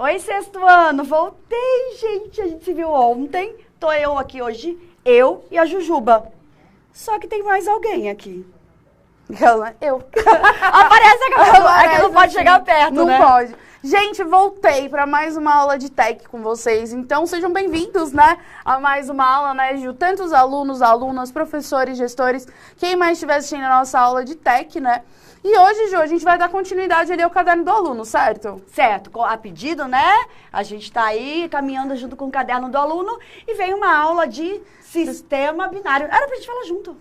Oi, sexto ano, voltei, gente. A gente se viu ontem. Tô eu aqui hoje, eu e a Jujuba. Só que tem mais alguém aqui. Eu. Aparece a cabeça, é que não pode chegar perto, não né? Não pode. Gente, voltei para mais uma aula de tech com vocês. Então, sejam bem-vindos, né, a mais uma aula, né, Ju? Tantos alunos, alunas, professores, gestores, quem mais estiver assistindo a nossa aula de tech, né? E hoje, Ju, a gente vai dar continuidade ali ao caderno do aluno, certo? Certo, a pedido, né? A gente tá aí caminhando junto com o caderno do aluno e vem uma aula de sistema binário. Era pra gente falar junto.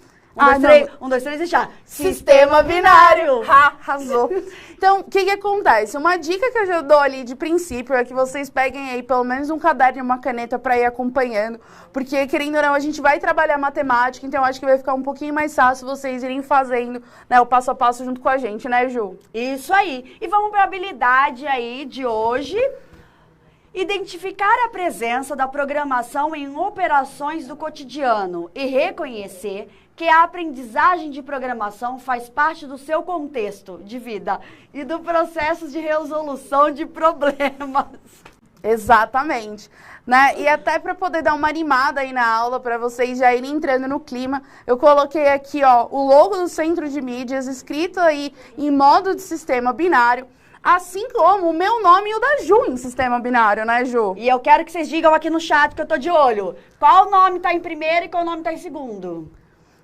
Um, dois, três e já. Sistema binário. Arrasou. Então, o que acontece? Uma dica que eu já dou ali de princípio é que vocês peguem aí pelo menos um caderno e uma caneta para ir acompanhando, porque, querendo ou não, a gente vai trabalhar matemática, então acho que vai ficar um pouquinho mais fácil vocês irem fazendo, né, o passo a passo junto com a gente, né, Ju? Isso aí. E vamos para a habilidade aí de hoje. Identificar a presença da programação em operações do cotidiano e reconhecer que a aprendizagem de programação faz parte do seu contexto de vida e do processo de resolução de problemas. Exatamente. Né? E até para poder dar uma animada aí na aula, para vocês já irem entrando no clima, eu coloquei aqui, ó, o logo do Centro de Mídias, escrito aí em modo de sistema binário, assim como o meu nome e o da Ju em sistema binário, né, Ju? E eu quero que vocês digam aqui no chat que eu tô de olho. Qual nome tá em primeiro e qual nome tá em segundo?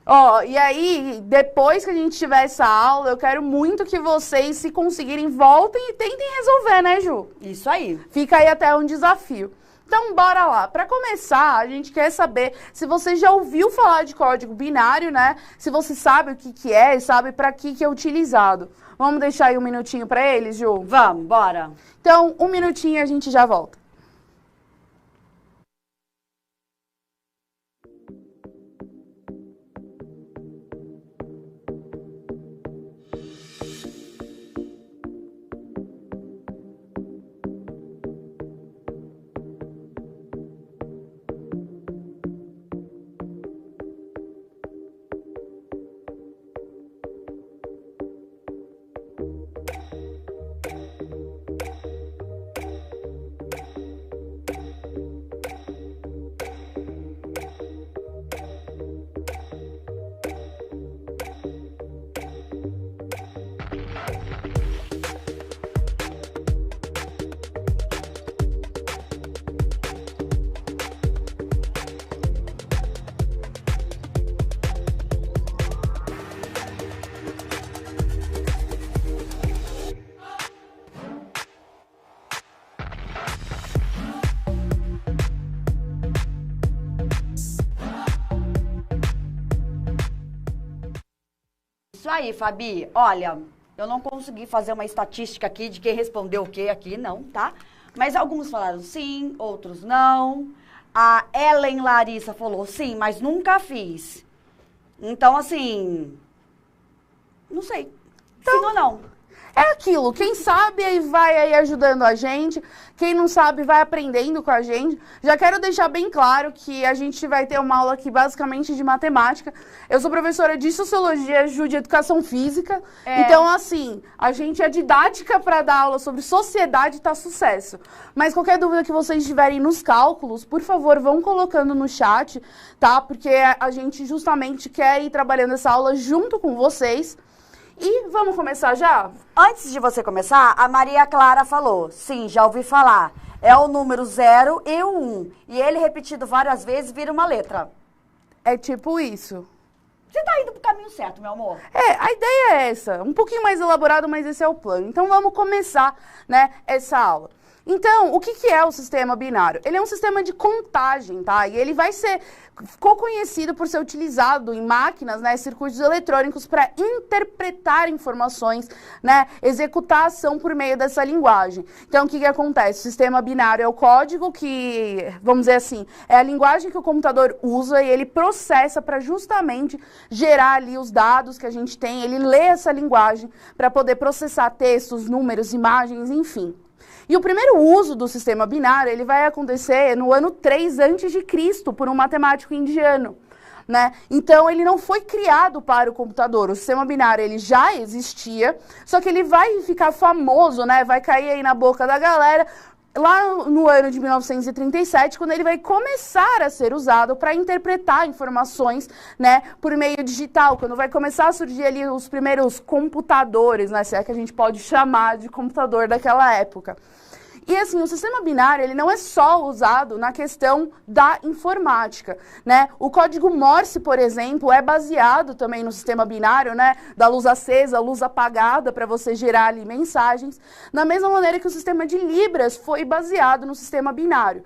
Ó, e aí, depois que a gente tiver essa aula, eu quero muito que vocês, se conseguirem, voltem e tentem resolver, né, Ju? Isso aí. Fica aí até um desafio. Então, bora lá. Para começar, a gente quer saber se você já ouviu falar de código binário, né? Se você sabe o que é e sabe para que é utilizado. Vamos deixar aí um minutinho para eles, Ju? Vamos, bora. Então, um minutinho e a gente já volta. Isso aí, Fabi. Olha, eu não consegui fazer uma estatística aqui de quem respondeu o quê aqui, não, tá? Mas alguns falaram sim, outros não. A Ellen Larissa falou sim, mas nunca fiz. Então, assim, não sei. Sim ou não? É aquilo, quem sabe aí vai aí ajudando a gente, quem não sabe vai aprendendo com a gente. Já quero deixar bem claro que a gente vai ter uma aula aqui basicamente de matemática. Eu sou professora de Sociologia, Ju, de Educação Física. Então, assim, a gente é didática para dar aula sobre sociedade e tá sucesso. Mas qualquer dúvida que vocês tiverem nos cálculos, por favor, vão colocando no chat, tá? Porque a gente justamente quer ir trabalhando essa aula junto com vocês. E vamos começar já? Antes de você começar, a Maria Clara falou, sim, já ouvi falar. É o número 0 e o 1. E ele repetido várias vezes vira uma letra. É tipo isso. Você tá indo pro caminho certo, meu amor. A ideia é essa. Um pouquinho mais elaborado, mas esse é o plano. Então vamos começar, né, essa aula. Então, o que é o sistema binário? Ele é um sistema de contagem, tá? E ele ficou conhecido por ser utilizado em máquinas, né, circuitos eletrônicos para interpretar informações, né, executar ação por meio dessa linguagem. Então, o que acontece? O sistema binário é o código que, vamos dizer assim, é a linguagem que o computador usa e ele processa para justamente gerar ali os dados que a gente tem, ele lê essa linguagem para poder processar textos, números, imagens, enfim. E o primeiro uso do sistema binário, ele vai acontecer no ano 3 a.C., por um matemático indiano, né? Então, ele não foi criado para o computador. O sistema binário, ele já existia, só que ele vai ficar famoso, né? Vai cair aí na boca da galera lá no ano de 1937, quando ele vai começar a ser usado para interpretar informações, né, por meio digital, quando vai começar a surgir ali os primeiros computadores, né, se é que a gente pode chamar de computador daquela época. E assim, o sistema binário, ele não é só usado na questão da informática, né? O código Morse, por exemplo, é baseado também no sistema binário, né? Da luz acesa, luz apagada, para você gerar ali mensagens, da mesma maneira que o sistema de Libras foi baseado no sistema binário.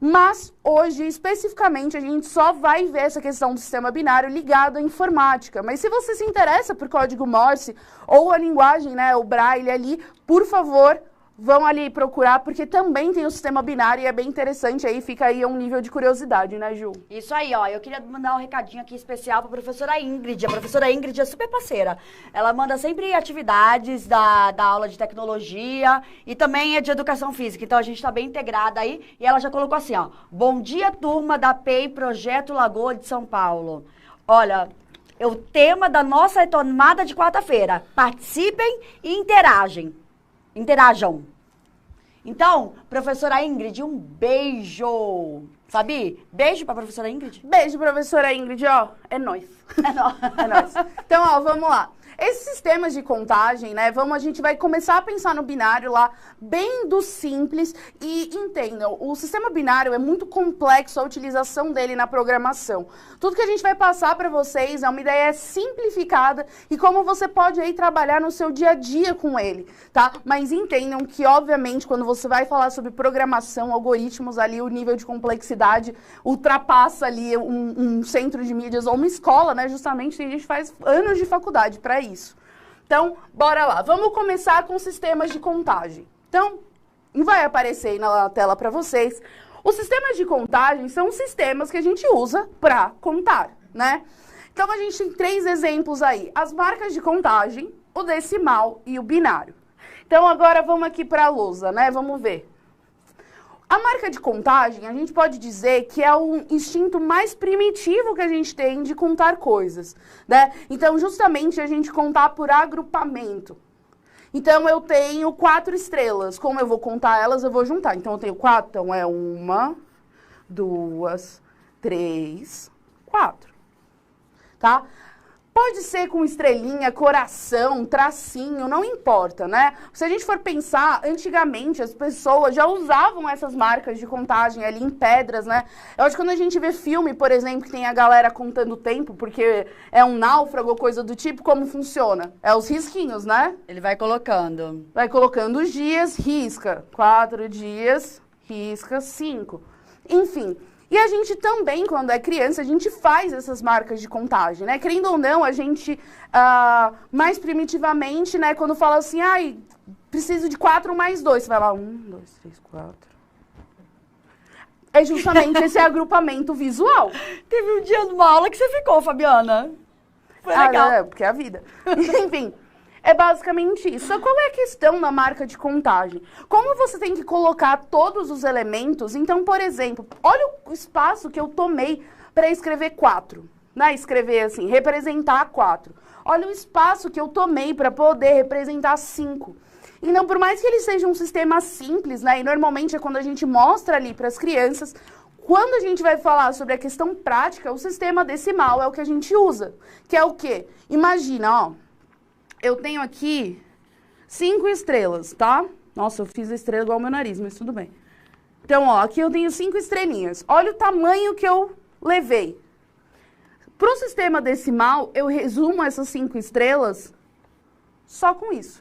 Mas, hoje, especificamente, a gente só vai ver essa questão do sistema binário ligado à informática. Mas se você se interessa por código Morse ou a linguagem, né, o Braille ali, por favor, vão ali procurar, porque também tem o sistema binário e é bem interessante aí, fica aí um nível de curiosidade, né, Ju? Isso aí, ó, eu queria mandar um recadinho aqui especial para a professora Ingrid. A professora Ingrid é super parceira. Ela manda sempre atividades da aula de tecnologia e também é de educação física, então a gente está bem integrada aí. E ela já colocou assim, ó, bom dia, turma da PEI Projeto Lagoa de São Paulo. Olha, é o tema da nossa retomada de quarta-feira. Participem e interajam. Então, professora Ingrid, um beijo. Sabe? Beijo pra professora Ingrid. Beijo, professora Ingrid, ó. É nóis. É nóis. É nóis. Então, ó, vamos lá. Esses sistemas de contagem, né, a gente vai começar a pensar no binário lá, bem do simples, e entendam, o sistema binário é muito complexo a utilização dele na programação. Tudo que a gente vai passar para vocês é uma ideia simplificada e como você pode aí trabalhar no seu dia a dia com ele, tá? Mas entendam que, obviamente, quando você vai falar sobre programação, algoritmos ali, o nível de complexidade ultrapassa ali um centro de mídias ou uma escola, né? Justamente, a gente faz anos de faculdade para isso. Então, bora lá. Vamos começar com sistemas de contagem. Então, vai aparecer aí na tela para vocês. Os sistemas de contagem são sistemas que a gente usa para contar, né? Então, a gente tem 3 exemplos aí. As marcas de contagem, o decimal e o binário. Então, agora vamos aqui para a lousa, né? Vamos ver. A marca de contagem, a gente pode dizer que é o instinto mais primitivo que a gente tem de contar coisas, né? Então, justamente, a gente contar por agrupamento. Então, eu tenho 4 estrelas. Como eu vou contar elas, eu vou juntar. Então, eu tenho 4. Então, é 1, 2, 3, 4. Tá? Pode ser com estrelinha, coração, tracinho, não importa, né? Se a gente for pensar, antigamente as pessoas já usavam essas marcas de contagem ali em pedras, né? Eu acho que quando a gente vê filme, por exemplo, que tem a galera contando o tempo, porque é um náufrago ou coisa do tipo, como funciona? É os risquinhos, né? Ele vai colocando. Vai colocando os dias, risca. 4 dias, risca 5. Enfim. E a gente também, quando é criança, a gente faz essas marcas de contagem, né? Querendo ou não, a gente, mais primitivamente, né? Quando fala assim, ai, preciso de 4 mais 2. Você vai lá, 1, 2, 3, 4. É justamente esse agrupamento visual. Teve um dia numa aula que você ficou, Fabiana. Foi legal. É, porque é a vida. Enfim. É basicamente isso. Só qual é a questão da marca de contagem? Como você tem que colocar todos os elementos? Então, por exemplo, olha o espaço que eu tomei para escrever 4. Né? Escrever assim, representar 4. Olha o espaço que eu tomei para poder representar 5. Então, por mais que ele seja um sistema simples, né? E normalmente é quando a gente mostra ali para as crianças, quando a gente vai falar sobre a questão prática, o sistema decimal é o que a gente usa. Que é o quê? Imagina, ó. Eu tenho aqui 5 estrelas, tá? Nossa, eu fiz a estrela igual ao meu nariz, mas tudo bem. Então, ó, aqui eu tenho 5 estrelinhas. Olha o tamanho que eu levei. Para o sistema decimal, eu resumo essas 5 estrelas só com isso.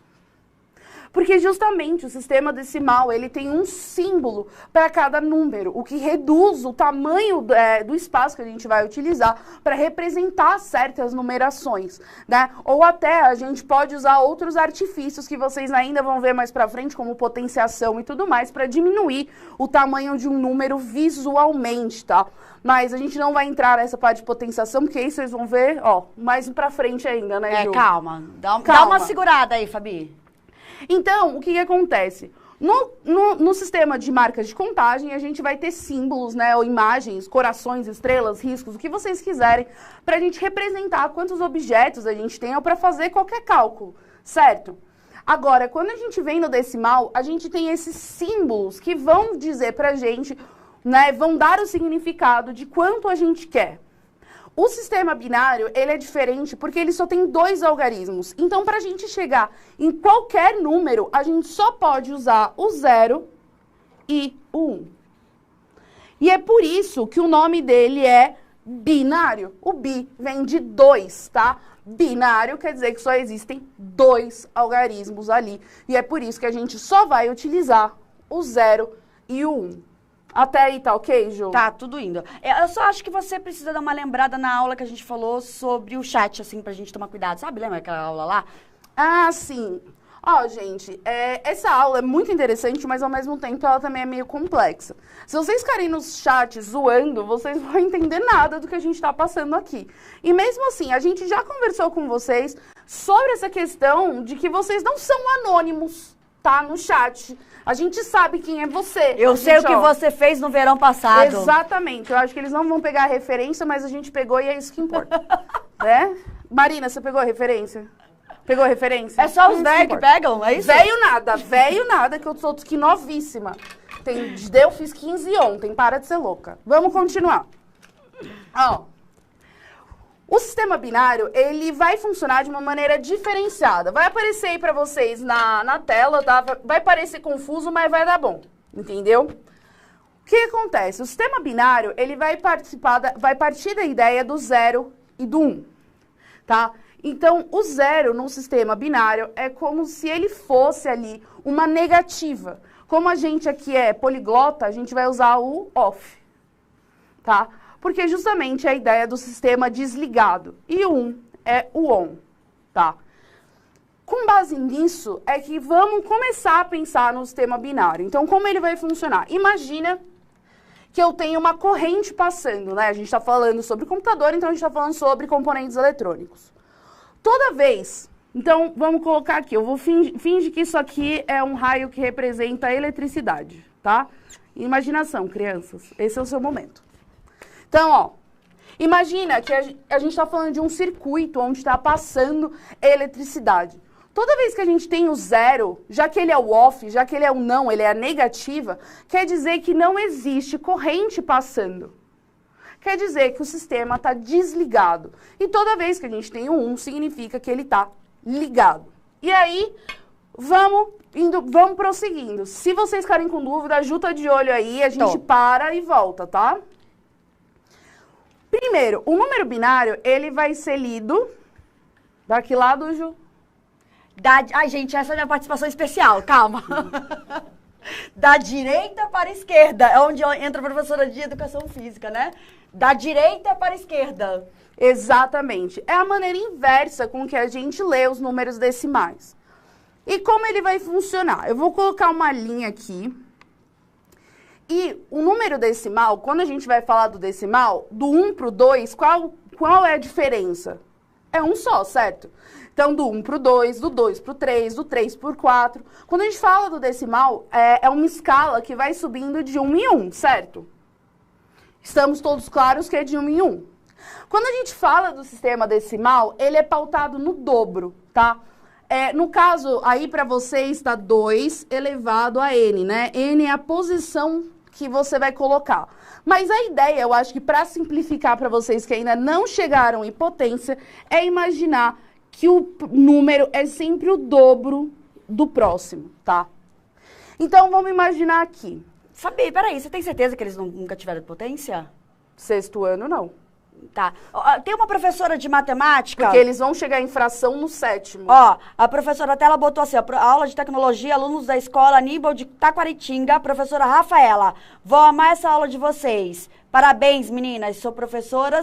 Porque justamente o sistema decimal, ele tem um símbolo para cada número, o que reduz o tamanho do espaço que a gente vai utilizar para representar certas numerações, né? Ou até a gente pode usar outros artifícios que vocês ainda vão ver mais para frente, como potenciação e tudo mais, para diminuir o tamanho de um número visualmente, tá? Mas a gente não vai entrar nessa parte de potenciação, porque aí vocês vão ver, ó, mais para frente ainda, né, Ju? Calma. Dá uma segurada aí, Fabi. Então, o que acontece? No sistema de marcas de contagem, a gente vai ter símbolos, né, ou imagens, corações, estrelas, riscos, o que vocês quiserem, para a gente representar quantos objetos a gente tem ou para fazer qualquer cálculo, certo? Agora, quando a gente vem no decimal, a gente tem esses símbolos que vão dizer pra gente, né, vão dar o significado de quanto a gente quer. O sistema binário, ele é diferente porque ele só tem 2 algarismos. Então, para a gente chegar em qualquer número, a gente só pode usar o 0 e o 1. E é por isso que o nome dele é binário. O bi vem de 2, tá? Binário quer dizer que só existem 2 algarismos ali. E é por isso que a gente só vai utilizar o 0 e o 1. Até aí tá ok, Ju? Tá, tudo indo. Eu só acho que você precisa dar uma lembrada na aula que a gente falou sobre o chat, assim, pra gente tomar cuidado. Sabe, lembra aquela aula lá? Ah, sim. Ó, gente, essa aula é muito interessante, mas ao mesmo tempo ela também é meio complexa. Se vocês ficarem nos chats zoando, vocês não vão entender nada do que a gente tá passando aqui. E mesmo assim, a gente já conversou com vocês sobre essa questão de que vocês não são anônimos, tá? No chat. A gente sabe quem é você. Eu sei o que você fez no verão passado. Exatamente. Eu acho que eles não vão pegar a referência, mas a gente pegou e é isso que importa. Né? Marina, você pegou a referência? Pegou a referência? É só os velhos que pegam, é isso? Velho nada, que eu sou que novíssima. Eu fiz 15 ontem, para de ser louca. Vamos continuar. Ó, o sistema binário, ele vai funcionar de uma maneira diferenciada. Vai aparecer aí pra vocês na tela, tá? Vai parecer confuso, mas vai dar bom, entendeu? O que acontece? O sistema binário, ele vai partir da ideia do 0 e do 1, tá? Então, o 0 no sistema binário é como se ele fosse ali uma negativa. Como a gente aqui é poliglota, a gente vai usar o off, tá? Porque justamente é a ideia do sistema desligado. E o 1 é o on, tá? Com base nisso, é que vamos começar a pensar no sistema binário. Então, como ele vai funcionar? Imagina que eu tenho uma corrente passando, né? A gente está falando sobre computador, então a gente está falando sobre componentes eletrônicos. Toda vez, então vamos colocar aqui, eu vou fingir que isso aqui é um raio que representa a eletricidade, tá? Imaginação, crianças, esse é o seu momento. Então, ó, imagina que a gente está falando de um circuito onde está passando eletricidade. Toda vez que a gente tem o 0, já que ele é o off, já que ele é o não, ele é a negativa, quer dizer que não existe corrente passando. Quer dizer que o sistema está desligado. E toda vez que a gente tem o 1, significa que ele está ligado. E aí, vamos prosseguindo. Se vocês ficarem com dúvida, a Ju tá de olho aí, a gente para e volta, tá? Primeiro, o número binário, ele vai ser lido... Da que lado, Ju? Ai, gente, essa é a minha participação especial, calma. Da direita para a esquerda, é onde entra a professora de educação física, né? Da direita para a esquerda. Exatamente. É a maneira inversa com que a gente lê os números decimais. E como ele vai funcionar? Eu vou colocar uma linha aqui. E o número decimal, quando a gente vai falar do decimal, do 1 para o 2, qual é a diferença? É um só, certo? Então, do 1 para o 2, do 2 para o 3, do 3 para o 4. Quando a gente fala do decimal, é uma escala que vai subindo de 1 em 1, certo? Estamos todos claros que é de 1 em 1. Quando a gente fala do sistema decimal, ele é pautado no dobro, tá? No caso, aí para vocês está 2 elevado a n, né? N é a posição que você vai colocar. Mas a ideia, eu acho que para simplificar para vocês que ainda não chegaram em potência, é imaginar que o número é sempre o dobro do próximo, tá? Então, vamos imaginar aqui. Sabe, peraí, você tem certeza que eles nunca tiveram potência? Sexto ano, não. Tá. Tem uma professora de matemática... Porque eles vão chegar em fração no 7º. Ó, a professora até ela botou assim, ó, aula de tecnologia, alunos da escola Aníbal de Taquaritinga, professora Rafaela. Vou amar essa aula de vocês. Parabéns, meninas, sou professora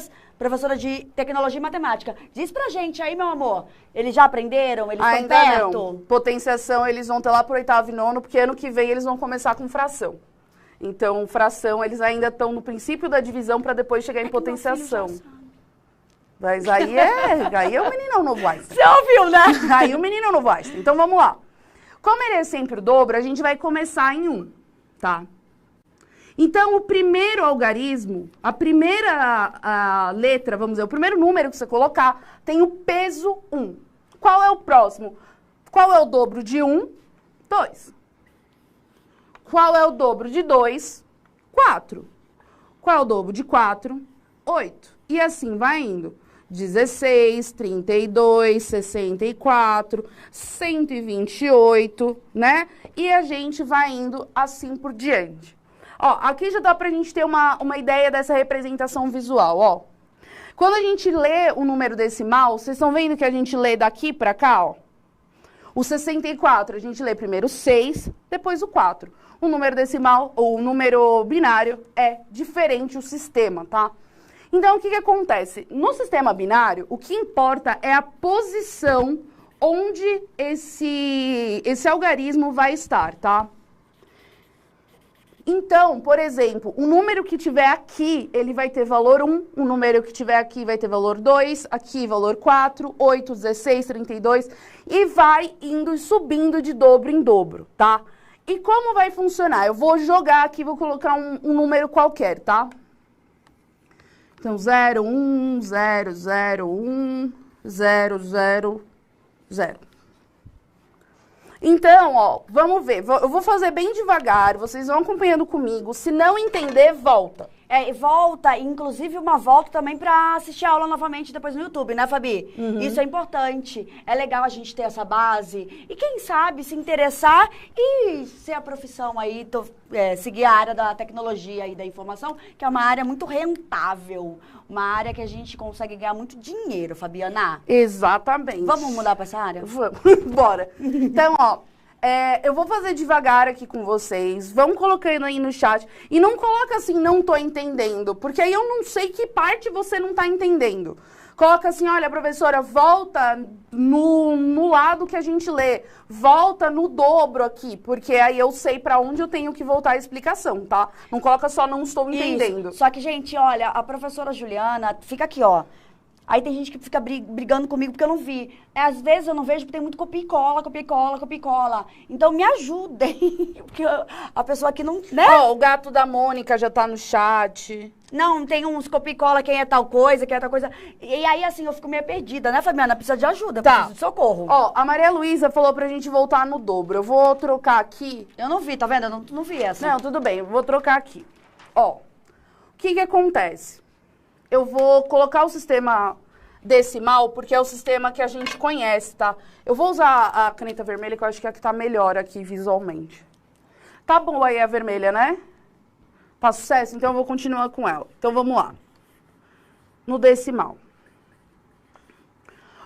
de tecnologia e matemática. Diz pra gente aí, meu amor, eles já aprenderam? Eles estão perto? Não. Potenciação, eles vão ter lá pro 8º e 9º, porque ano que vem eles vão começar com fração. Então, fração, eles ainda estão no princípio da divisão para depois chegar em potenciação. Mas aí é o menino novo Einstein. Você ouviu, né? Aí o menino novo Einstein. Então, vamos lá. Como ele é sempre o dobro, a gente vai começar em 1, tá? Então, o primeiro algarismo, a primeira letra, vamos dizer, o primeiro número que você colocar, tem o peso 1. Qual é o próximo? Qual é o dobro de 1? 2. Qual é o dobro de 2? 4. Qual é o dobro de 4? 8. E assim vai indo. 16, 32, 64, 128, né? E a gente vai indo assim por diante. Ó, aqui já dá pra gente ter uma ideia dessa representação visual, ó. Quando a gente lê o número decimal, vocês estão vendo que a gente lê daqui pra cá, ó? O 64, a gente lê primeiro o 6, depois o 4. O número decimal, ou o número binário, é diferente o sistema, tá? Então, o que acontece? No sistema binário, o que importa é a posição onde esse algarismo vai estar, tá? Então, por exemplo, o número que tiver aqui, ele vai ter valor 1, o número que tiver aqui vai ter valor 2, aqui valor 4, 8, 16, 32, e vai indo e subindo de dobro em dobro, tá? E como vai funcionar? Eu vou jogar aqui, vou colocar um número qualquer, tá? Então, 0, 1, 0, 0, 1, 0, 0, 0. Então, ó, vamos ver. Eu vou fazer bem devagar, vocês vão acompanhando comigo. Se não entender, volta. Volta, inclusive uma volta também pra assistir a aula novamente depois no YouTube, né, Fabi? Uhum. Isso é importante. É legal a gente ter essa base. E quem sabe se interessar e ser a profissão aí, seguir a área da tecnologia e da informação, que é uma área muito rentável. Uma área que a gente consegue ganhar muito dinheiro, Fabiana. Exatamente. Vamos mudar pra essa área? Vamos, bora. Então, ó, eu vou fazer devagar aqui com vocês. Vão colocando aí no chat. E não coloca assim, não tô entendendo. Porque aí eu não sei que parte você não tá entendendo. Coloca assim, olha, professora, volta no lado que a gente lê. Volta no dobro aqui. Porque aí eu sei pra onde eu tenho que voltar a explicação, tá? Não coloca só não estou entendendo. Isso. Só que, gente, olha, a professora Juliana fica aqui, ó. Aí tem gente que fica brigando comigo porque eu não vi. Às vezes eu não vejo porque tem muito copia e cola, copia e cola, copia e cola. Então me ajudem. Porque a pessoa aqui não... né? Ó, o gato da Mônica já tá no chat. Não, tem uns copia e cola, quem é tal coisa, quem é tal coisa. E aí, assim, eu fico meio perdida, né, Fabiana? Precisa de ajuda, precisa de socorro. Ó, a Maria Luísa falou pra gente voltar no dobro. Eu vou trocar aqui. Eu não vi, tá vendo? Eu não vi essa. Não, tudo bem, eu vou trocar aqui. Ó, o que acontece? Eu vou colocar o sistema decimal, porque é o sistema que a gente conhece, tá? Eu vou usar a caneta vermelha, que eu acho que é a que tá melhor aqui visualmente. Tá bom aí a vermelha, né? Tá sucesso? Então eu vou continuar com ela. Então vamos lá. No decimal.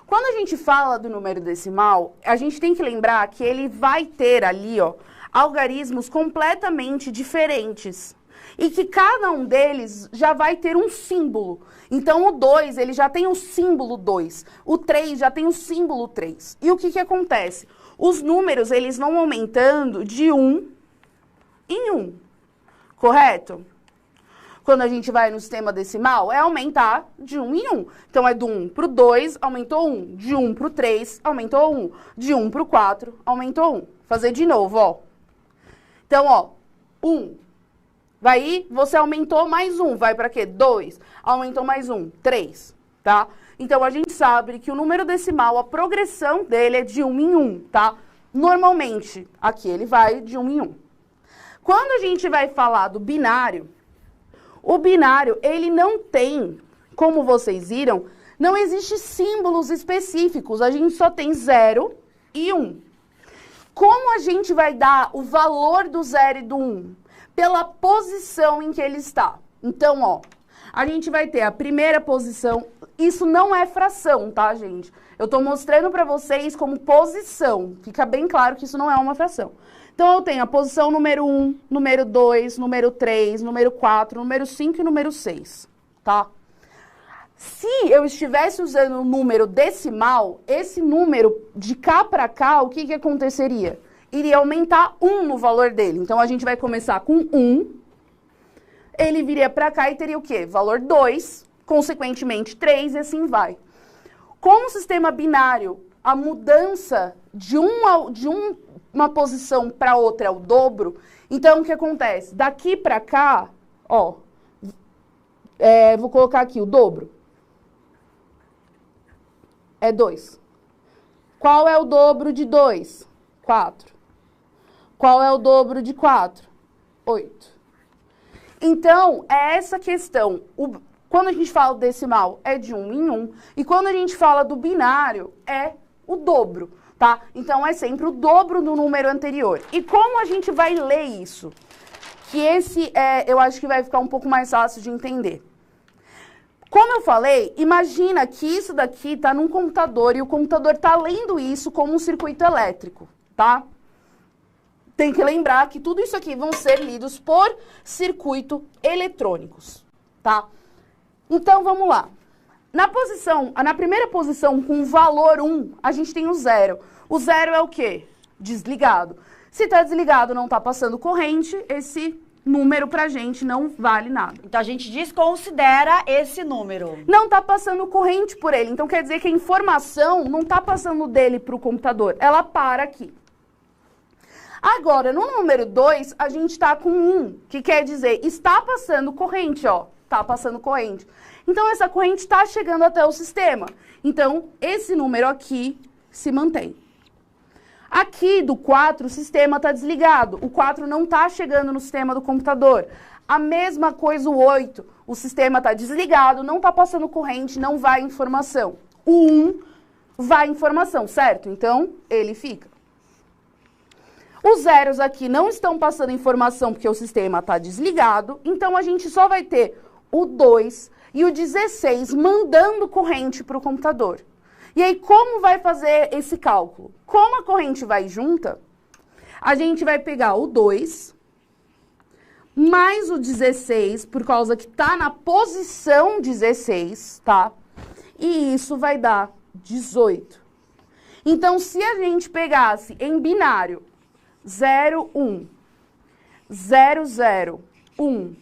Quando a gente fala do número decimal, a gente tem que lembrar que ele vai ter ali, ó, algarismos completamente diferentes. E que cada um deles já vai ter um símbolo. Então, o 2, ele já tem o símbolo 2. O 3 já tem o símbolo 3. E o que acontece? Os números, eles vão aumentando de 1 em 1. Correto? Quando a gente vai no sistema decimal, é aumentar de 1 em 1. Então, é do 1 para o 2, aumentou 1. De 1 para o 3, aumentou 1. De 1 para o 4, aumentou 1. Fazer de novo, ó. Então, ó, 1. Vai aí, você aumentou mais 1. Vai para quê? 2. Aumentou mais 1. 3. Tá? Então, a gente sabe que o número decimal, a progressão dele é de 1 em 1, tá? Normalmente, aqui ele vai de 1 em 1. Quando a gente vai falar do binário, o binário, ele não tem, como vocês viram, não existe símbolos específicos. A gente só tem 0 e 1. Como a gente vai dar o valor do 0 e do 1? Pela posição em que ele está. Então, ó, a gente vai ter a primeira posição. Isso não é fração, tá, gente? Eu tô mostrando pra vocês como posição. Fica bem claro que isso não é uma fração. Então, eu tenho a posição número 1, número 2, número 3, número 4, número 5 e número 6, tá? Se eu estivesse usando o número decimal, esse número de cá pra cá, o que aconteceria? Iria aumentar 1 no valor dele. Então, a gente vai começar com 1. Ele viria pra cá e teria o quê? Valor 2, consequentemente 3 e assim vai. Como o sistema binário, a mudança de uma posição para outra é o dobro, então o que acontece? Daqui pra cá, ó, vou colocar aqui o dobro. É 2. Qual é o dobro de 2? 4. Qual é o dobro de 4? 8. Então, é essa questão. Quando a gente fala do decimal, é de 1 em 1. E quando a gente fala do binário, é o dobro, tá? Então, é sempre o dobro do número anterior. E como a gente vai ler isso? Que eu acho que vai ficar um pouco mais fácil de entender. Como eu falei, imagina que isso daqui está num computador e o computador está lendo isso como um circuito elétrico, tá? Tem que lembrar que tudo isso aqui vão ser lidos por circuito eletrônicos, tá? Então, vamos lá. Na primeira posição, com o valor 1, a gente tem o 0. O 0 é o quê? Desligado. Se está desligado, não está passando corrente, esse número pra gente não vale nada. Então, a gente desconsidera esse número. Não está passando corrente por ele. Então, quer dizer que a informação não está passando dele para o computador. Ela para aqui. Agora, no número 2, a gente está com 1, que quer dizer, está passando corrente, ó. Está passando corrente. Então, essa corrente está chegando até o sistema. Então, esse número aqui se mantém. Aqui do 4, o sistema está desligado. O 4 não está chegando no sistema do computador. A mesma coisa o 8. O sistema está desligado, não está passando corrente, não vai informação. O 1 vai informação, certo? Então, ele fica. Os zeros aqui não estão passando informação porque o sistema está desligado. Então, a gente só vai ter o 2 e o 16 mandando corrente para o computador. E aí, como vai fazer esse cálculo? Como a corrente vai junta, a gente vai pegar o 2 mais o 16, por causa que está na posição 16, tá? E isso vai dar 18. Então, se a gente pegasse em binário 0, 1, 0, 0, 1,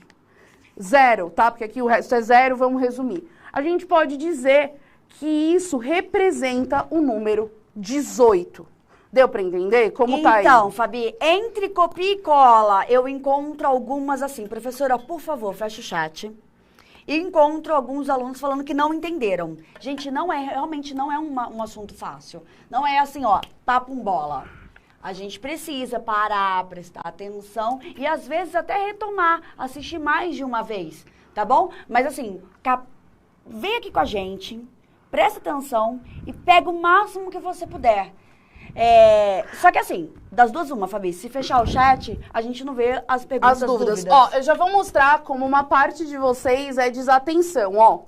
0, tá? Porque aqui o resto é 0, vamos resumir. A gente pode dizer que isso representa o número 18. Deu para entender como tá aí? Então, Fabi, entre copia e cola, eu encontro algumas assim, professora, por favor, fecha o chat. E encontro alguns alunos falando que não entenderam. Gente, realmente não é um assunto fácil. Não é assim, ó, papum bola. A gente precisa parar, prestar atenção e às vezes até retomar, assistir mais de uma vez, tá bom? Mas assim, vem aqui com a gente, presta atenção e pega o máximo que você puder. Só que assim, das duas uma, Fabi, se fechar o chat, a gente não vê as perguntas, as dúvidas. Ó, eu já vou mostrar como uma parte de vocês é desatenção, ó.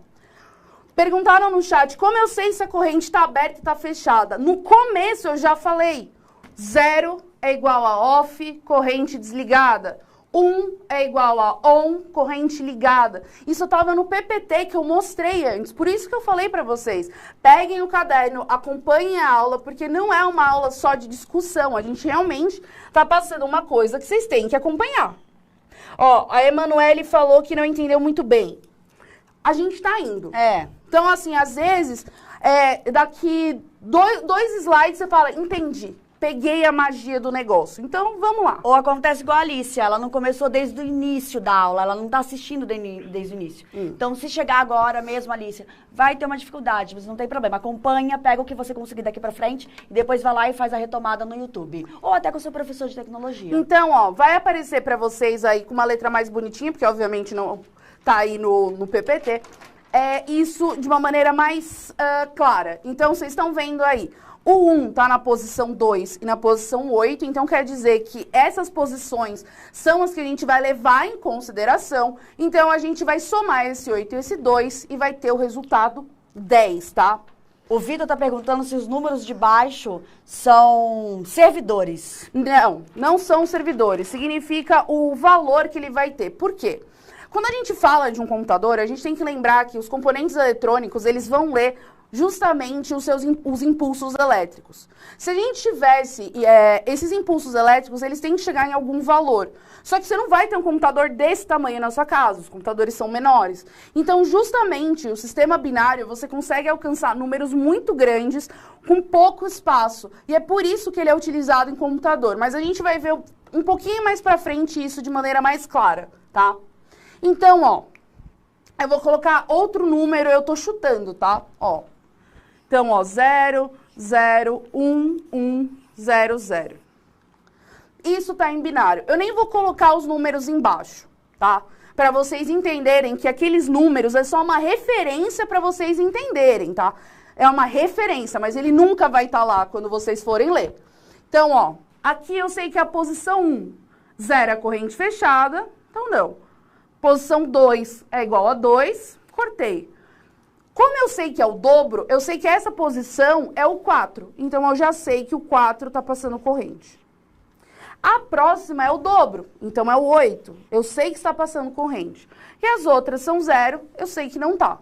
Perguntaram no chat, como eu sei se a corrente está aberta e está fechada? No começo eu já falei, 0 é igual a off, corrente desligada. 1 é igual a on, corrente ligada. Isso estava no PPT que eu mostrei antes. Por isso que eu falei para vocês. Peguem o caderno, acompanhem a aula, porque não é uma aula só de discussão. A gente realmente está passando uma coisa que vocês têm que acompanhar. Ó, a Emanuele falou que não entendeu muito bem. A gente está indo. Então, assim, às vezes, daqui dois slides você fala, entendi. Peguei a magia do negócio. Então, vamos lá. Ou acontece igual a Alicia, ela não começou desde o início da aula, ela não está assistindo desde o início. Então, se chegar agora mesmo, Alicia, vai ter uma dificuldade, mas não tem problema. Acompanha, pega o que você conseguir daqui pra frente e depois vai lá e faz a retomada no YouTube. Ou até com o seu professor de tecnologia. Então, ó, vai aparecer pra vocês aí com uma letra mais bonitinha, porque obviamente não tá aí no PPT. Isso de uma maneira mais clara. Então, vocês estão vendo aí. O 1 está na posição 2 e na posição 8, então quer dizer que essas posições são as que a gente vai levar em consideração. Então, a gente vai somar esse 8 e esse 2 e vai ter o resultado 10, tá? O Vitor está perguntando se os números de baixo são servidores. Não são servidores. Significa o valor que ele vai ter. Por quê? Quando a gente fala de um computador, a gente tem que lembrar que os componentes eletrônicos, eles vão ler justamente os impulsos elétricos. Se a gente tivesse esses impulsos elétricos, eles têm que chegar em algum valor. Só que você não vai ter um computador desse tamanho na sua casa, os computadores são menores. Então, justamente, o sistema binário, você consegue alcançar números muito grandes com pouco espaço. E é por isso que ele é utilizado em computador. Mas a gente vai ver um pouquinho mais pra frente isso de maneira mais clara, tá? Então, ó, eu vou colocar outro número, eu tô chutando, tá? Ó. Então, ó, 0, 0, 1, 1, 0, 0. Isso tá em binário. Eu nem vou colocar os números embaixo, tá? Para vocês entenderem que aqueles números é só uma referência para vocês entenderem, tá? É uma referência, mas ele nunca vai estar lá quando vocês forem ler. Então, ó, aqui eu sei que a posição 1, 0 é a corrente fechada, então não. Posição 2 é igual a 2, cortei. Como eu sei que é o dobro, eu sei que essa posição é o 4. Então, eu já sei que o 4 está passando corrente. A próxima é o dobro, então é o 8. Eu sei que está passando corrente. E as outras são 0, eu sei que não está.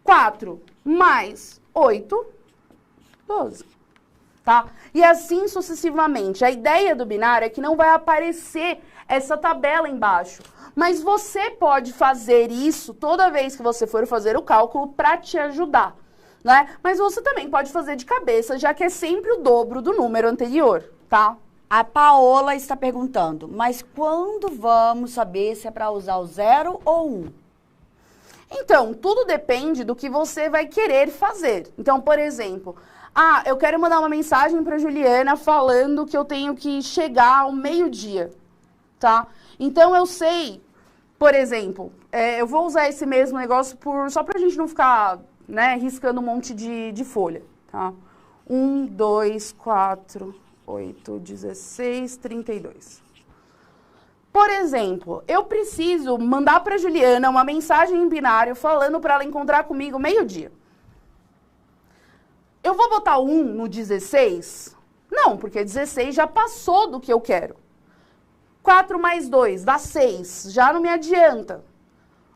4 mais 8, 12. Tá? E assim sucessivamente. A ideia do binário é que não vai aparecer essa tabela embaixo. Mas você pode fazer isso toda vez que você for fazer o cálculo para te ajudar, né? Mas você também pode fazer de cabeça, já que é sempre o dobro do número anterior, tá? A Paola está perguntando, mas quando vamos saber se é para usar o 0 ou 1? Então, tudo depende do que você vai querer fazer. Então, por exemplo, eu quero mandar uma mensagem para Juliana falando que eu tenho que chegar ao meio-dia, tá? Então, eu sei, por exemplo, eu vou usar esse mesmo negócio só pra gente não ficar, né, riscando um monte de folha, tá? 1, 2, 4, 8, 16, 32. Por exemplo, eu preciso mandar pra Juliana uma mensagem em binário falando pra ela encontrar comigo meio-dia. Eu vou botar 1 no 16? Não, porque 16 já passou do que eu quero. 4 mais 2 dá 6, já não me adianta.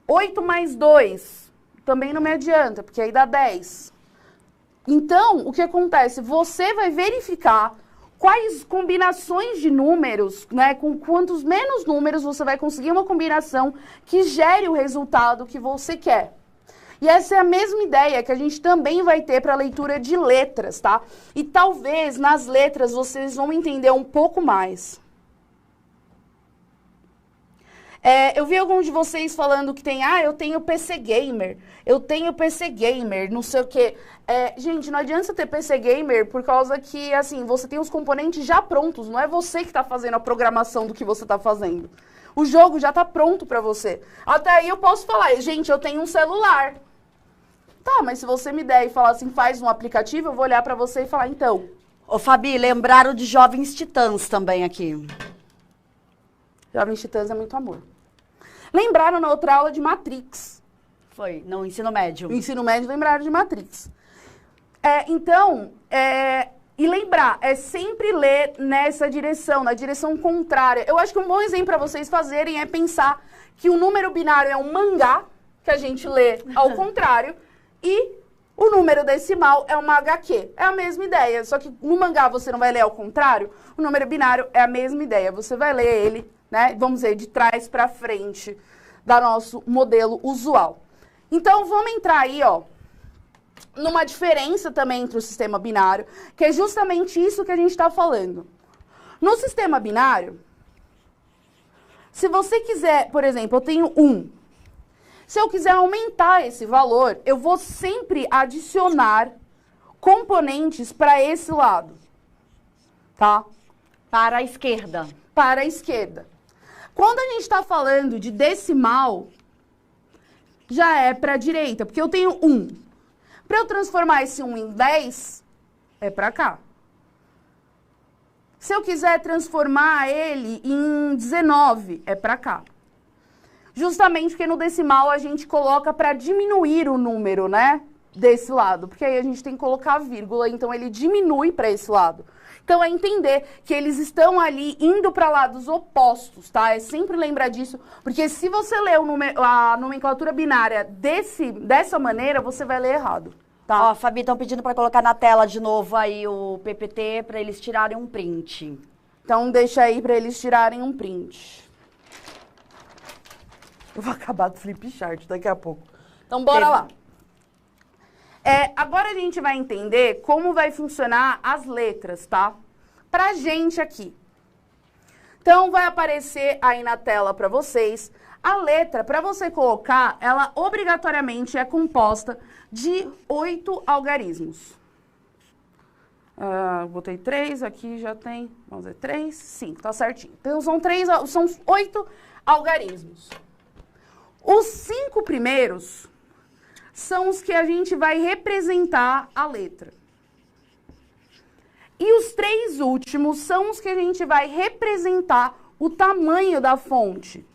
8 mais 2 também não me adianta, porque aí dá 10. Então, o que acontece? Você vai verificar quais combinações de números, né, com quantos menos números você vai conseguir uma combinação que gere o resultado que você quer. E essa é a mesma ideia que a gente também vai ter para a leitura de letras, tá? E talvez nas letras vocês vão entender um pouco mais. Eu vi alguns de vocês falando que tem, eu tenho PC Gamer, não sei o quê. Gente, não adianta você ter PC Gamer por causa que, assim, você tem os componentes já prontos, não é você que está fazendo a programação do que você está fazendo. O jogo já está pronto para você. Até aí eu posso falar, gente, eu tenho um celular. Tá, mas se você me der e falar assim, faz um aplicativo, eu vou olhar para você e falar, então. Ô, Fabi, lembraram de Jovens Titãs também aqui. Jovens Titãs é muito amor. Lembraram na outra aula de Matrix. Foi, no ensino médio. No ensino médio lembraram de Matrix. E lembrar, sempre ler nessa direção, na direção contrária. Eu acho que um bom exemplo para vocês fazerem é pensar que o número binário é um mangá, que a gente lê ao contrário, e o número decimal é uma HQ. É a mesma ideia, só que no mangá você não vai ler ao contrário, o número binário é a mesma ideia. Você vai ler ele, né, vamos dizer, de trás para frente do nosso modelo usual. Então, vamos entrar aí, ó, numa diferença também entre o sistema binário, que é justamente isso que a gente está falando. No sistema binário, se você quiser, por exemplo, eu tenho 1. Se eu quiser aumentar esse valor, eu vou sempre adicionar componentes para esse lado, tá? Para a esquerda. Para a esquerda. Quando a gente está falando de decimal, já é para a direita, porque eu tenho 1. Para eu transformar esse 1 em 10, é para cá. Se eu quiser transformar ele em 19, é para cá. Justamente porque no decimal a gente coloca para diminuir o número, né? Desse lado. Porque aí a gente tem que colocar a vírgula, então ele diminui para esse lado. Então, é entender que eles estão ali indo para lados opostos, tá? É sempre lembrar disso, porque se você ler a nomenclatura binária dessa maneira, você vai ler errado, tá? Ó, Fabi, estão pedindo para colocar na tela de novo aí o PPT para eles tirarem um print. Então, deixa aí para eles tirarem um print. Eu vou acabar do flip chart daqui a pouco. Então, bora lá. Agora a gente vai entender como vai funcionar as letras, tá? Pra gente aqui. Então, vai aparecer aí na tela pra vocês. A letra, pra você colocar, ela obrigatoriamente é composta de 8 algarismos. Botei 3, aqui já tem, vamos ver, 3, 5, tá certinho. Então, são 8 algarismos. Os 5 primeiros são os que a gente vai representar a letra. E os 3 últimos são os que a gente vai representar o tamanho da fonte.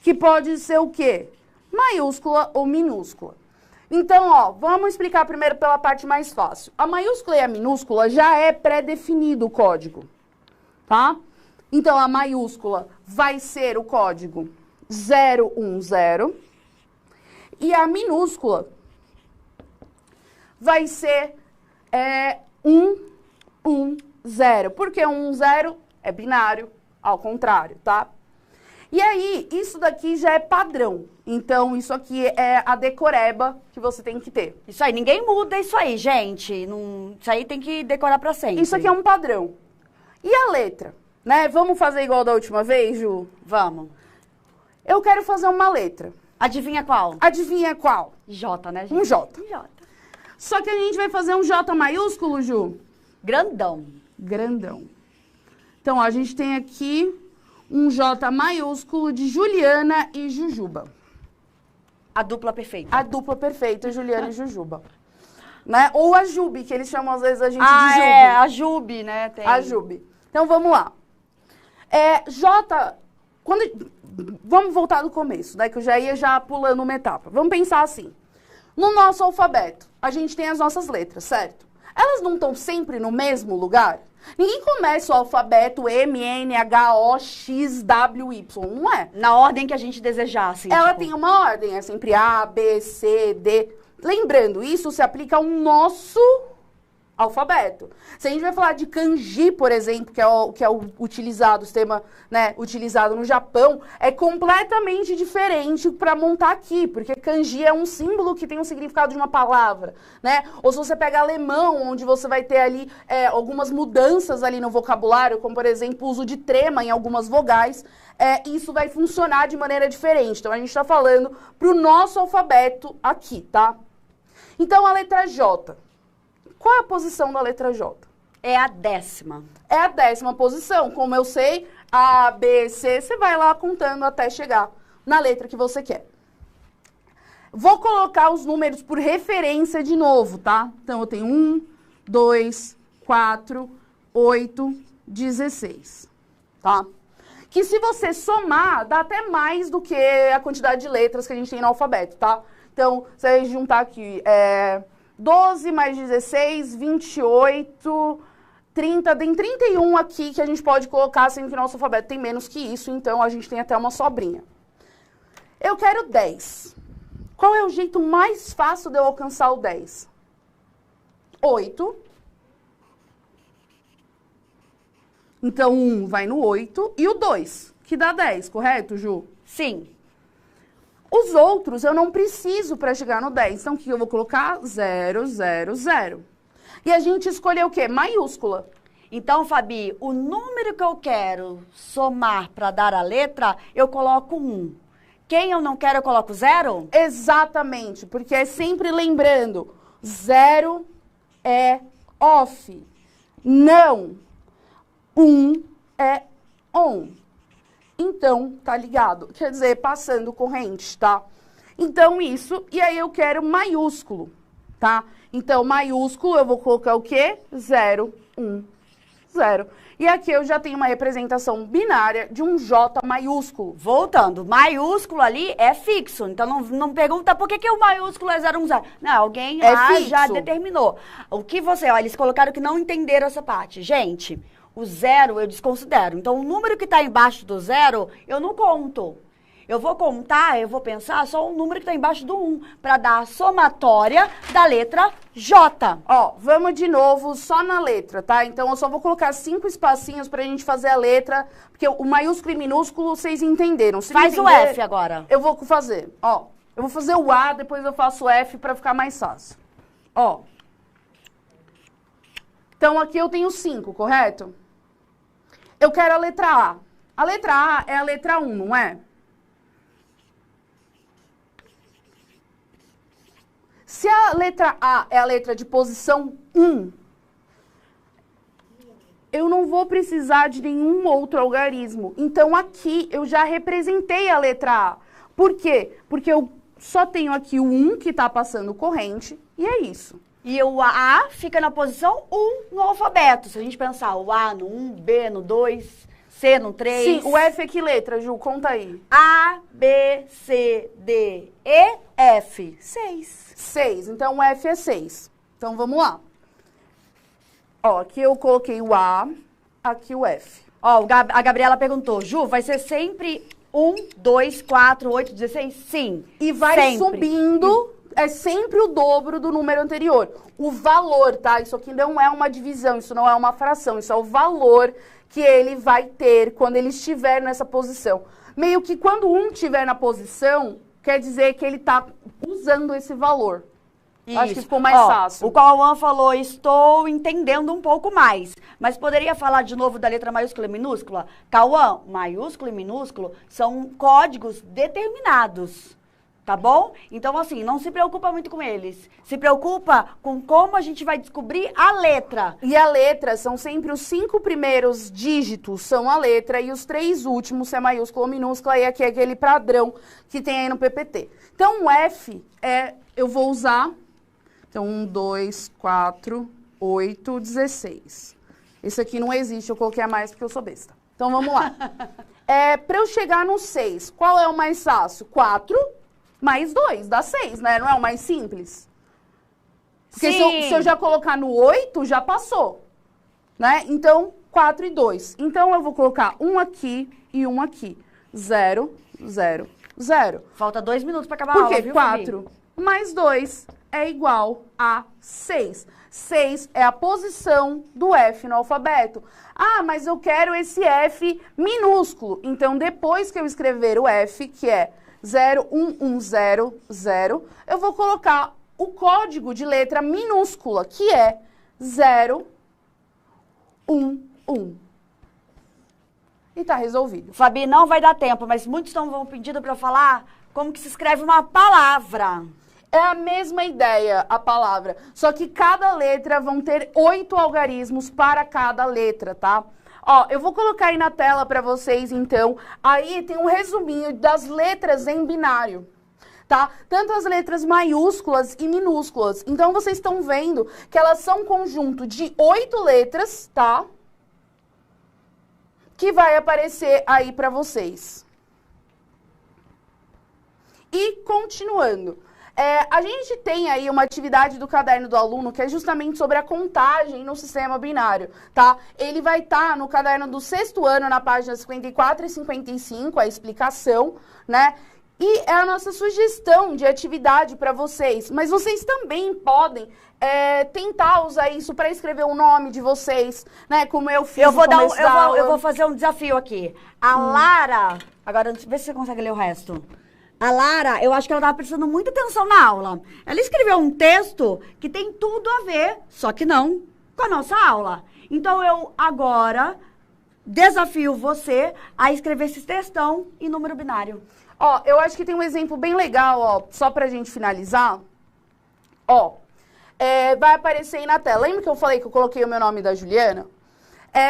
Que pode ser o quê? Maiúscula ou minúscula. Então, ó, vamos explicar primeiro pela parte mais fácil. A maiúscula e a minúscula já é pré-definido o código, tá? Então, a maiúscula vai ser o código 010 e a minúscula vai ser 110, porque 110 é binário, ao contrário, tá? E aí, isso daqui já é padrão. Então, isso aqui é a decoreba que você tem que ter. Isso aí, ninguém muda isso aí, gente. Não, isso aí tem que decorar pra sempre. Isso aqui é um padrão. E a letra? Né? Vamos fazer igual da última vez, Ju? Vamos. Eu quero fazer uma letra. Adivinha qual? Adivinha qual? J, né, gente? Um J. J. Só que a gente vai fazer um J maiúsculo, Ju? Grandão. Grandão. Então, ó, a gente tem aqui um J maiúsculo de Juliana e Jujuba. A dupla perfeita. A dupla perfeita, Juliana e Jujuba. Né? Ou a Jubi, que eles chamam às vezes a gente de Jubi. A Jubi, né? Tem. A Jubi. Então, vamos lá. J, vamos voltar do começo, né? Que eu já ia pulando uma etapa. Vamos pensar assim. No nosso alfabeto, a gente tem as nossas letras, certo? Elas não estão sempre no mesmo lugar? Ninguém começa o alfabeto M, N, H, O, X, W, Y, não é? Na ordem que a gente desejasse. Ela tem uma ordem, é sempre A, B, C, D. Lembrando, isso se aplica ao nosso alfabeto. Se a gente vai falar de kanji, por exemplo, que é o utilizado, o sistema, né, utilizado no Japão, é completamente diferente para montar aqui, porque kanji é um símbolo que tem um significado de uma palavra, né? Ou se você pega alemão, onde você vai ter ali algumas mudanças ali no vocabulário, como por exemplo o uso de trema em algumas vogais, isso vai funcionar de maneira diferente. Então a gente está falando para o nosso alfabeto aqui, tá? Então a letra J. Qual é a posição da letra J? É a 10ª. É a 10ª posição. Como eu sei, A, B, C, você vai lá contando até chegar na letra que você quer. Vou colocar os números por referência de novo, tá? Então, eu tenho 1, 2, 4, 8, 16, tá? Que se você somar, dá até mais do que a quantidade de letras que a gente tem no alfabeto, tá? Então, se a gente juntar aqui, 12 mais 16, 28, 30, tem 31 aqui que a gente pode colocar, sendo que nosso alfabeto tem menos que isso, então a gente tem até uma sobrinha. Eu quero 10. Qual é o jeito mais fácil de eu alcançar o 10? 8. Então, 1 vai no 8 e o 2, que dá 10, correto, Ju? Sim. Os outros eu não preciso para chegar no 10. Então, o que eu vou colocar? 0, 0, 0. E a gente escolheu o quê? Maiúscula. Então, Fabi, o número que eu quero somar para dar a letra, eu coloco 1. Quem eu não quero, eu coloco 0? Exatamente, porque é sempre lembrando, 0 é off. Não. 1 é on. Então, tá ligado? Quer dizer, passando corrente, tá? Então, isso. E aí, eu quero maiúsculo, tá? Então, maiúsculo, eu vou colocar o quê? 0, 1, 0. E aqui eu já tenho uma representação binária de um J maiúsculo. Voltando, maiúsculo ali é fixo. Então, não pergunta por que o maiúsculo é 0, 1, 0. Não, alguém lá fixo. já determinou. O que você... Olha, eles colocaram que não entenderam essa parte. Gente... O 0 eu desconsidero. Então, o número que está embaixo do 0, eu não conto. Eu vou contar, eu vou pensar só o número que está embaixo do 1, para dar a somatória da letra J. Ó, vamos de novo só na letra, tá? Então, eu só vou colocar 5 espacinhos pra gente fazer a letra, porque o maiúsculo e minúsculo vocês entenderam. Se Faz entender, o F agora. Eu vou fazer, ó. Eu vou fazer o A, depois eu faço o F pra ficar mais fácil. Ó. Então, aqui eu tenho 5, correto? Eu quero a letra A. A letra A é a letra 1, não é? Se a letra A é a letra de posição 1, eu não vou precisar de nenhum outro algarismo. Então, aqui eu já representei a letra A. Por quê? Porque eu só tenho aqui o 1 que está passando corrente, e é isso. E o A fica na posição 1 no alfabeto. Se a gente pensar o A no 1, B no 2, C no 3. Sim, o F é que letra, Ju? Conta aí. A, B, C, D, E, F. 6. 6. Então, o F é 6. Então, vamos lá. Ó, aqui eu coloquei o A, aqui o F. Ó, a Gabriela perguntou, Ju, vai ser sempre 1, 2, 4, 8, 16? Sim. E vai sempre subindo, é sempre o dobro do número anterior. O valor, tá? Isso aqui não é uma divisão, isso não é uma fração, isso é o valor que ele vai ter quando ele estiver nessa posição. Meio que quando um estiver na posição, quer dizer que ele está usando esse valor. Acho que ficou mais fácil. O Cauã falou, estou entendendo um pouco mais. Mas poderia falar de novo da letra maiúscula e minúscula? Cauã, maiúsculo e minúsculo são códigos determinados. Tá bom? Então, assim, não se preocupa muito com eles. Se preocupa com como a gente vai descobrir a letra. E a letra são sempre os 5 primeiros dígitos, são a letra, e os 3 últimos, se é maiúsculo ou minúscula, e aqui é aquele padrão que tem aí no PPT. Então, o F, eu vou usar, então, 1, 2, 4, 8, 16. Esse aqui não existe, eu coloquei a mais porque eu sou besta. Então, vamos lá. Para eu chegar no 6, qual é o mais fácil? 4 mais 2, dá 6, né? Não é o mais simples? Porque se eu já colocar no 8, já passou, né? Então, 4 e 2. Então, eu vou colocar um aqui e um aqui. 0, 0, 0. Falta 2 minutos para acabar a aula, Porque viu, 4 mais 2 é igual a 6. 6 é a posição do F no alfabeto. Ah, mas eu quero esse F minúsculo. Então, depois que eu escrever o F, que é 0, 1, 1, 0, 0, eu vou colocar o código de letra minúscula, que é 0, 1, 1. E tá resolvido. Fabi, não vai dar tempo, mas muitos estão pedindo para eu falar como que se escreve uma palavra. É a mesma ideia, a palavra, só que cada letra vão ter 8 algarismos para cada letra, tá? Ó, eu vou colocar aí na tela para vocês, então, aí tem um resuminho das letras em binário, tá? Tanto as letras maiúsculas e minúsculas. Então, vocês estão vendo que elas são um conjunto de 8 letras, tá? Que vai aparecer aí para vocês. E, continuando. A gente tem aí uma atividade do caderno do aluno que é justamente sobre a contagem no sistema binário, tá? Ele vai estar no caderno do 6º ano, na página 54 e 55, a explicação, né? E é a nossa sugestão de atividade para vocês. Mas vocês também podem tentar usar isso para escrever o nome de vocês, né? Como eu fiz eu vou fazer um desafio aqui. A Lara... Agora, vê se você consegue ler o resto. A Lara, eu acho que ela estava prestando muita atenção na aula. Ela escreveu um texto que tem tudo a ver, só que não, com a nossa aula. Então, eu agora desafio você a escrever esse textão em número binário. Ó, eu acho que tem um exemplo bem legal, ó, só pra gente finalizar. Ó, vai aparecer aí na tela. Lembra que eu falei que eu coloquei o meu nome da Juliana?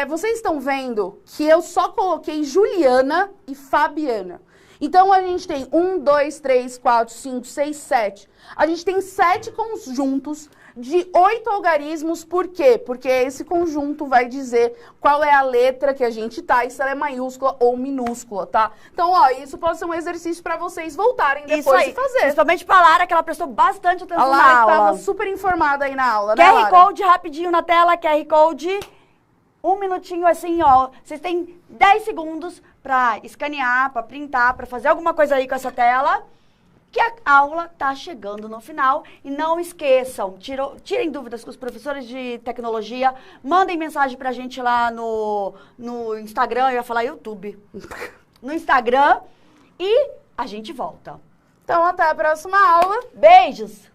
Vocês estão vendo que eu só coloquei Juliana e Fabiana. Então, a gente tem 1, 2, 3, 4, 5, 6, 7. A gente tem 7 conjuntos de 8 algarismos. Por quê? Porque esse conjunto vai dizer qual é a letra que a gente tá e se ela é maiúscula ou minúscula, tá? Então, ó, isso pode ser um exercício para vocês voltarem depois de fazer. Principalmente pra Lara, que ela prestou bastante atenção na aula. A Lara estava super informada aí na aula, né, QR Lara? Code rapidinho na tela, QR Code... 1 minutinho assim, ó. Vocês têm 10 segundos pra escanear, pra printar, pra fazer alguma coisa aí com essa tela. Que a aula tá chegando no final. E não esqueçam, tirem dúvidas com os professores de tecnologia. Mandem mensagem pra gente lá no Instagram. Eu ia falar YouTube. No Instagram. E a gente volta. Então, até a próxima aula. Beijos!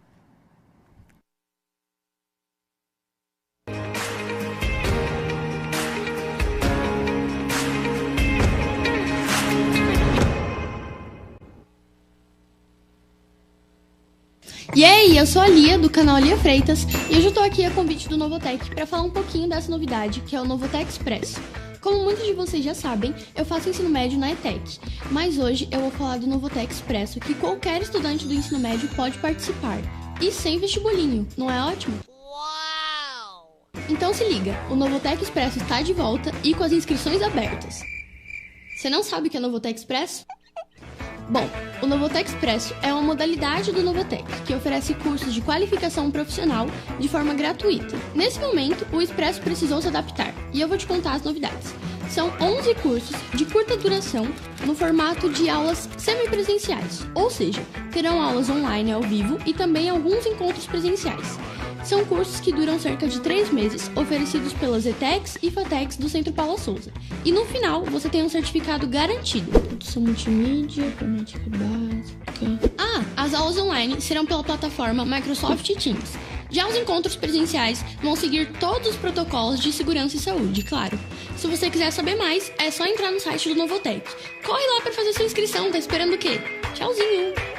E aí, Oi, eu sou a Lia, do canal Lia Freitas, e hoje eu tô aqui a convite do Novotec para falar um pouquinho dessa novidade, que é o Novotec Expresso. Como muitos de vocês já sabem, eu faço ensino médio na ETEC, mas hoje eu vou falar do Novotec Expresso, que qualquer estudante do ensino médio pode participar, e sem vestibulinho, não é ótimo? Uau! Então se liga, o Novotec Expresso está de volta e com as inscrições abertas. Você não sabe o que é Novotec Expresso? Bom, o Novotec Expresso é uma modalidade do Novotec, que oferece cursos de qualificação profissional de forma gratuita. Nesse momento, o Expresso precisou se adaptar, e eu vou te contar as novidades. São 11 cursos de curta duração no formato de aulas semipresenciais, ou seja, terão aulas online ao vivo e também alguns encontros presenciais. São cursos que duram cerca de 3 meses, oferecidos pelas ETECs e FATECs do Centro Paula Souza. E no final, você tem um certificado garantido. Produção multimídia, fonética básica... as aulas online serão pela plataforma Microsoft Teams. Já os encontros presenciais vão seguir todos os protocolos de segurança e saúde, claro. Se você quiser saber mais, é só entrar no site do Novotec. Corre lá para fazer sua inscrição, tá esperando o quê? Tchauzinho!